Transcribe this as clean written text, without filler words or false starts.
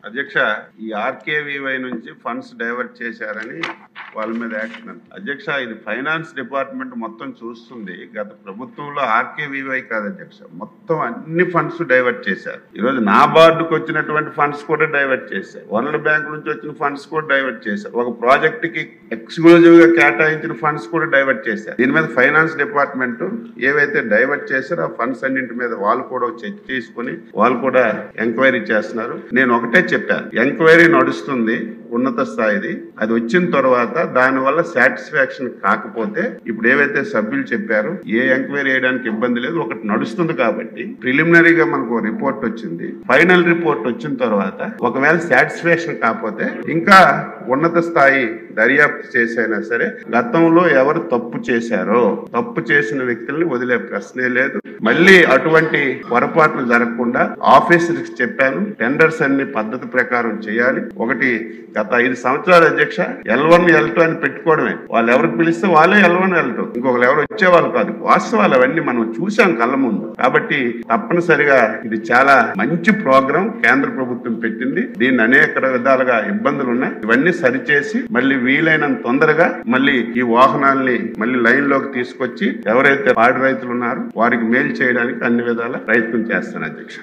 అధ్యక్ష, ఈ ఆర్కేవీవై నుంచి ఫండ్స్ డైవర్ట్ చేశారని వాళ్ళ మీద యాక్షన్. అధ్యక్ష, ఇది ఫైనాన్స్ డిపార్ట్మెంట్ మొత్తం చూస్తుంది. గత ప్రభుత్వంలో ఆర్కేవీవై కాదు అధ్యక్ష, మొత్తం అన్ని ఫండ్స్ డైవర్ట్ చేశారు. ఈరోజు నా బార్డుకు వచ్చినటువంటి ఫండ్స్ కూడా డైవర్ట్ చేశారు. వరల్డ్ బ్యాంక్ నుంచి వచ్చిన ఫండ్స్ కూడా డైవర్ట్ చేశారు. ఒక ప్రాజెక్ట్ కి ఎక్స్క్లూజివ్ గా కేటాయించిన ఫండ్స్ కూడా డైవర్ట్ చేశారు. దీని మీద ఫైనాన్స్ డిపార్ట్మెంట్ ఏవైతే డైవర్ట్ చేశారో ఆ ఫండ్స్ అన్నింటి మీద వాళ్ళు కూడా చెక్ చేసుకుని వాళ్ళు కూడా ఎంక్వైరీ చేస్తున్నారు. నేను ఒకటే చెప్పాను, ఎంక్వైరీ నడుస్తుంది ఉన్నత స్థాయిది. అది వచ్చిన తర్వాత దాని వల్ల సాటిస్ఫాక్షన్ కాకపోతే ఇప్పుడు ఏవైతే సభ్యులు చెప్పారో ఏ ఎంక్వైరీ చేయడానికి ఇబ్బంది లేదు, ఒకటి నడుస్తుంది. కాబట్టి ప్రిలిమినరీగా మనకు రిపోర్ట్ వచ్చింది. ఫైనల్ రిపోర్ట్ వచ్చిన తర్వాత ఒకవేళ సాటిస్ఫాక్షన్ కాకపోతే ఇంకా ఉన్నత స్థాయి దర్యాప్తు చేసైనా సరే గతంలో ఎవరు తప్పు చేశారో తప్పు చేసిన వ్యక్తుల్ని వదిలే ప్రశ్నే లేదు. మళ్ళీ అటువంటి పొరపాట్లు జరగకుండా ఆఫీసర్కి చెప్పాను, టెండర్స్ అన్ని పద్ధతి ప్రకారం చేయాలి. ఒకటి గత 5 సంవత్సరాల అధ్యక్ష L1 L2 అని పెట్టుకోవడమే. వాళ్ళు ఎవరికి పిలిస్తే వాళ్ళే L1 L2, ఇంకొకరు ఎవరు వచ్చేవాళ్ళు కాదు. వాస్తవాలు అవన్నీ మనం చూసాం కళ్ళ ముందు. కాబట్టి తప్పనిసరిగా ఇది చాలా మంచి ప్రోగ్రాం కేంద్ర ప్రభుత్వం పెట్టింది. దీన్ని అనేక విధాలుగా ఇబ్బందులు ఉన్నాయి. ఇవన్నీ సరిచేసి మళ్ళీ వీలైనంత తొందరగా మళ్ళీ ఈ వాహనాల్ని మళ్ళీ లైన్ లోకి తీసుకొచ్చి ఎవరైతే పాడి రైతులు ఉన్నారో వారికి మేలు చేయడానికి అన్ని విధాల ప్రయత్నం చేస్తాను అధ్యక్ష.